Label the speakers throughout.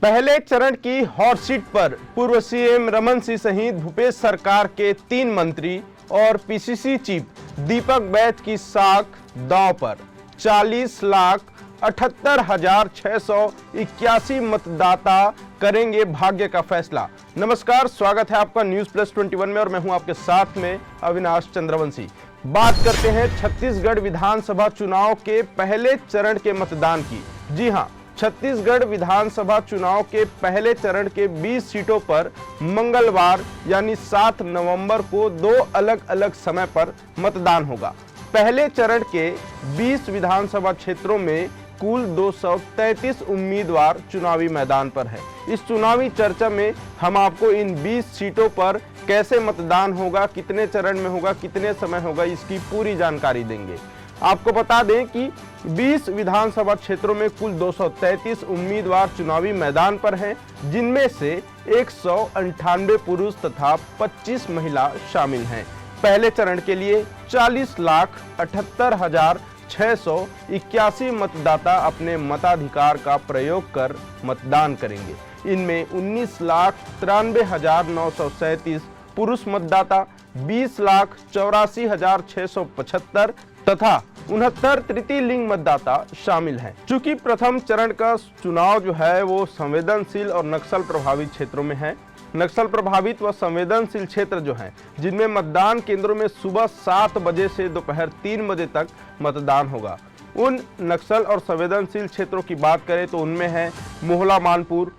Speaker 1: पहले चरण की हॉट सीट पर पूर्व सीएम रमन सिंह सहित भूपेश सरकार के 3 मंत्री और पीसीसी चीफ दीपक बैज की साख दांव पर। 40,78,681 मतदाता करेंगे भाग्य का फैसला। नमस्कार, स्वागत है आपका न्यूज प्लस 21 में और मैं हूं आपके साथ में अविनाश चंद्रवंशी। बात करते हैं छत्तीसगढ़ विधानसभा चुनाव के पहले चरण के मतदान की। जी हां, छत्तीसगढ़ विधानसभा चुनाव के पहले चरण के 20 सीटों पर मंगलवार यानी 7 नवंबर को 2 अलग अलग समय पर मतदान होगा। पहले चरण के 20 विधानसभा क्षेत्रों में कुल 233 उम्मीदवार चुनावी मैदान पर है। इस चुनावी चर्चा में हम आपको इन 20 सीटों पर कैसे मतदान होगा, कितने चरण में होगा, कितने समय होगा, इसकी पूरी जानकारी देंगे। आपको बता दें कि 20 विधानसभा क्षेत्रों में कुल 233 उम्मीदवार चुनावी मैदान पर हैं, जिनमें से 198 पुरुष तथा 25 महिला शामिल हैं। पहले चरण के लिए 40,78,681 मतदाता अपने मताधिकार का प्रयोग कर मतदान करेंगे। इनमें 19,93,937 पुरुष मतदाता, 20,84,675 तथा 69 तृतीय लिंग मतदाता शामिल हैं। चूंकि प्रथम चरण का चुनाव जो है वो संवेदनशील और नक्सल प्रभावित क्षेत्रों में है। नक्सल प्रभावित व संवेदनशील क्षेत्र जो हैं, जिनमें मतदान केंद्रों में सुबह 7 बजे से दोपहर 3 बजे तक मतदान होगा। उन नक्सल और संवेदनशील क्षेत्रों की बात करें तो उनमें है मोहला मानपुर,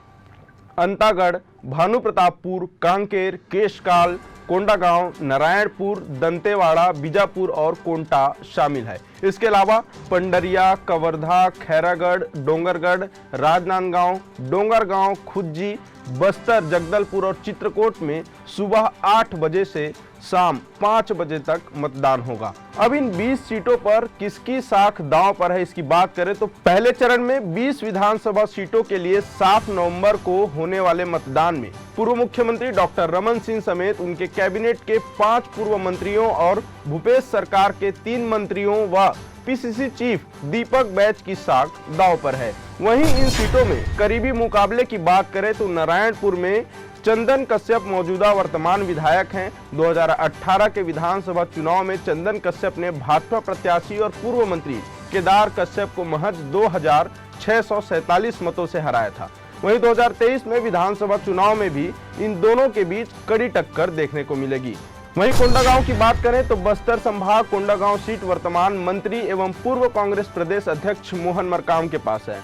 Speaker 1: अंतागढ़, भानु प्रतापपुर, कांकेर, केशकाल, कोंडागांव, नारायणपुर, दंतेवाड़ा, बीजापुर और कोंटा शामिल है। इसके अलावा पंडरिया, कवर्धा, खैरागढ़, डोंगरगढ़, राजनांदगांव, डोंगरगांव, खुज्जी, बस्तर, जगदलपुर और चित्रकूट में सुबह 8 बजे से शाम 5 बजे तक मतदान होगा। अब इन 20 सीटों पर किसकी साख दांव पर है, इसकी बात करें तो पहले चरण में 20 विधानसभा सीटों के लिए 7 नवंबर को होने वाले मतदान में पूर्व मुख्यमंत्री डॉक्टर रमन सिंह समेत उनके कैबिनेट के 5 पूर्व मंत्रियों और भूपेश सरकार के 3 मंत्रियों व पीसीसी चीफ दीपक बैज की साख दांव पर है। वहीं इन सीटों में करीबी मुकाबले की बात करें तो नारायणपुर में चंदन कश्यप मौजूदा वर्तमान विधायक हैं। 2018 के विधानसभा चुनाव में चंदन कश्यप ने भाजपा प्रत्याशी और पूर्व मंत्री केदार कश्यप को महज 2,647 मतों से हराया था। वहीं 2023 में विधानसभा चुनाव में भी इन दोनों के बीच कड़ी टक्कर देखने को मिलेगी। वहीं कोंडागांव की बात करें तो बस्तर संभाग कोंडागांव सीट वर्तमान मंत्री एवं पूर्व कांग्रेस प्रदेश अध्यक्ष मोहन मरकाम के पास है।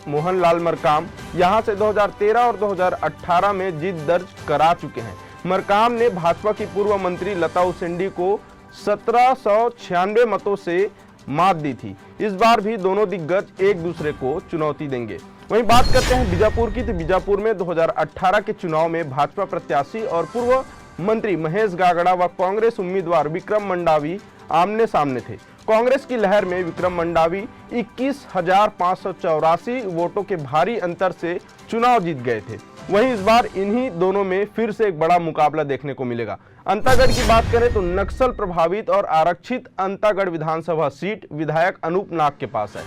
Speaker 1: मोहन लाल मरकाम यहां से 2013 और 2018 में जीत दर्ज करा चुके हैं। मरकाम ने भाजपा की पूर्व मंत्री लता उसेंडी को 1796 मतों से मात दी थी। इस बार भी दोनों दिग्गज एक दूसरे को चुनौती देंगे। वहीं बात करते हैं बीजापुर की तो बीजापुर में 2018 के चुनाव में भाजपा प्रत्याशी और पूर्व मंत्री महेश गागड़ा व कांग्रेस उम्मीदवार विक्रम मंडावी आमने सामने थे। कांग्रेस की लहर में विक्रम मंडावी 21,584 वोटों के भारी अंतर से चुनाव जीत गए थे। वहीं इस बार इन्हीं दोनों में फिर से एक बड़ा मुकाबला देखने को मिलेगा। अंतागढ़ की बात करें तो नक्सल प्रभावित और आरक्षित अंतागढ़ विधानसभा सीट विधायक अनूप नाग के पास है,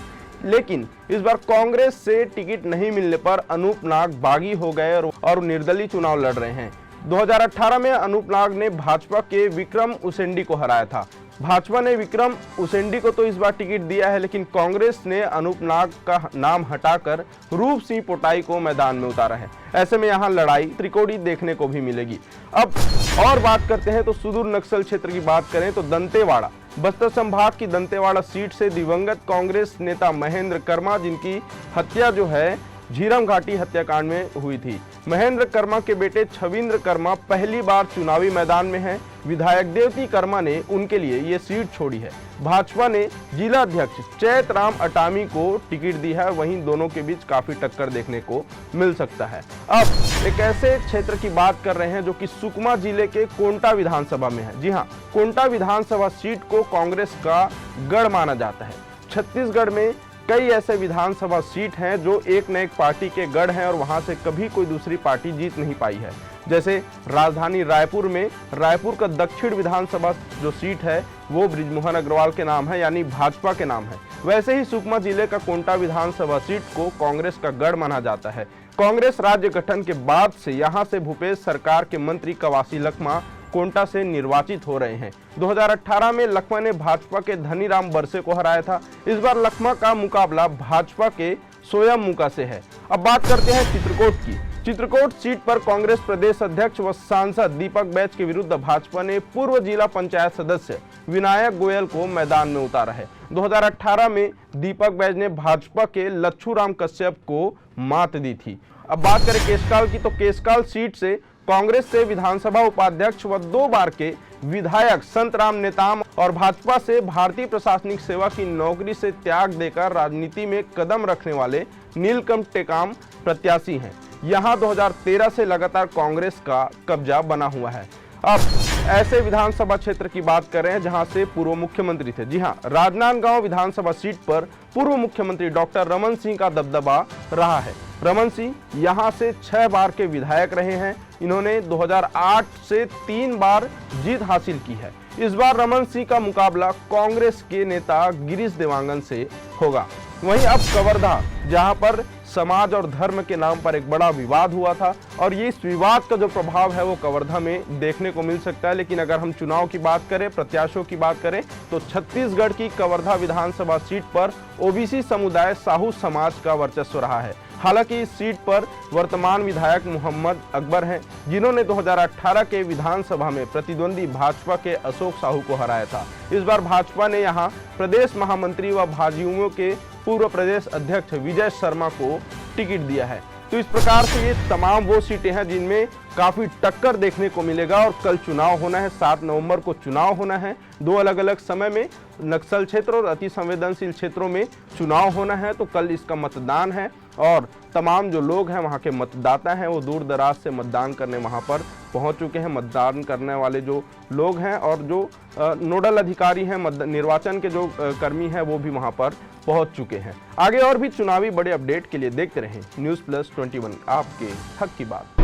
Speaker 1: लेकिन इस बार कांग्रेस से टिकट नहीं मिलने पर अनूप नाग बागी हो गए और निर्दलीय चुनाव लड़ रहे हैं। 2018 में अनूप नाग ने भाजपा के विक्रम उसेंडी को हराया था। भाजपा ने विक्रम उसेंडी को तो इस बार टिकट दिया है, लेकिन कांग्रेस ने अनूप नाग का नाम हटाकर रूप सिंह पोटाई को मैदान में उतारा है। ऐसे में यहां लड़ाई त्रिकोणी देखने को भी मिलेगी। अब और बात करते हैं तो सुदूर नक्सल क्षेत्र की बात करें तो दंतेवाड़ा, बस्तर संभाग की दंतेवाड़ा सीट से दिवंगत कांग्रेस नेता महेंद्र कर्मा, जिनकी हत्या जो है झीरम घाटी हत्याकांड में हुई थी। महेंद्र कर्मा के बेटे छविंद्र कर्मा पहली बार चुनावी मैदान में हैं। विधायक देवती कर्मा ने उनके लिए ये सीट छोड़ी है। भाजपा ने जिला अध्यक्ष चैतराम अटामी को टिकट दी है। वहीं दोनों के बीच काफी टक्कर देखने को मिल सकता है। अब एक ऐसे क्षेत्र की बात कर रहे हैं जो कि सुकमा जिले के कोंटा विधानसभा में है। जी हाँ, कोंटा विधानसभा सीट को कांग्रेस का गढ़ माना जाता है। छत्तीसगढ़ में कई ऐसे विधानसभा सीट हैं जो एक न एक पार्टी के गढ़ हैं और वहां से कभी कोई दूसरी पार्टी जीत नहीं पाई है। जैसे राजधानी रायपुर में रायपुर का दक्षिण विधानसभा जो सीट है वो बृजमोहन अग्रवाल के नाम है, यानी भाजपा के नाम है। वैसे ही सुकमा जिले का कोंटा विधानसभा सीट को कांग्रेस का गढ़ माना जाता है। कांग्रेस राज्य गठन के बाद से यहां से भूपेश सरकार के मंत्री कवासी लखमा कोंटा से निर्वाचित हो रहे हैं। 2018 में लखमा ने भाजपा के धनीराम बरसे को हराया था। इस बार लखमा का मुकाबला भाजपा के सोयम मुका से है। अब बात करते हैं चित्रकूट की। चित्रकूट सीट पर कांग्रेस प्रदेश अध्यक्ष व सांसद दीपक बैज के विरुद्ध भाजपा ने पूर्व जिला पंचायत सदस्य विनायक गोयल को मैदान में उतारा है। 2018 में दीपक बैज ने भाजपा के लच्छू राम कश्यप को मात दी थी। अब बात करें केशकाल की, तो केशकाल सीट से कांग्रेस से विधानसभा उपाध्यक्ष व 2 बार के विधायक संतराम नेताम और भाजपा से भारतीय प्रशासनिक सेवा की नौकरी से त्याग देकर राजनीति में कदम रखने वाले नीलकंठ टेकाम प्रत्याशी हैं। यहां 2013 से लगातार कांग्रेस का कब्जा बना हुआ है। अब ऐसे विधानसभा क्षेत्र की बात करें जहां से पूर्व मुख्यमंत्री थे। जी हां, राजनांदगांव विधानसभा सीट पर पूर्व मुख्यमंत्री डॉक्टर रमन सिंह का दबदबा रहा है। रमन सिंह यहां से 6 बार के विधायक रहे हैं। इन्होंने 2008 से 3 बार जीत हासिल की है। इस बार रमन सिंह का मुकाबला कांग्रेस के नेता गिरीश देवांगन से होगा। वहीं अब कवर्धा, जहां पर समाज और धर्म के नाम पर एक बड़ा विवाद हुआ था और ये इस विवाद का जो प्रभाव है वो कवर्धा में देखने को मिल सकता है। लेकिन अगर हम चुनाव की बात करें, प्रत्याशियों की बात करें, तो छत्तीसगढ़ की कवर्धा विधानसभा सीट पर ओबीसी समुदाय साहू समाज का वर्चस्व रहा है। हालांकि इस सीट पर वर्तमान विधायक मोहम्मद अकबर हैं, जिन्होंने 2018 के विधानसभा में प्रतिद्वंदी भाजपा के अशोक साहू को हराया था। इस बार भाजपा ने यहां प्रदेश महामंत्री व भाजयुमो के पूर्व प्रदेश अध्यक्ष विजय शर्मा को टिकट दिया है। तो इस प्रकार से ये तमाम वो सीटें हैं जिनमें काफी टक्कर देखने को मिलेगा और कल चुनाव होना है। 7 नवंबर को चुनाव होना है। 2 अलग अलग समय में नक्सल क्षेत्र और अति संवेदनशील क्षेत्रों में चुनाव होना है। तो कल इसका मतदान है और तमाम जो लोग हैं वहाँ के मतदाता हैं वो दूर दराज से मतदान करने वहाँ पर पहुँच चुके हैं। मतदान करने वाले जो लोग हैं और जो नोडल अधिकारी हैं, निर्वाचन के जो कर्मी हैं, वो भी वहाँ पर पहुँच चुके हैं। आगे और भी चुनावी बड़े अपडेट के लिए देखते रहें न्यूज़ प्लस 21, आपके हक की बात।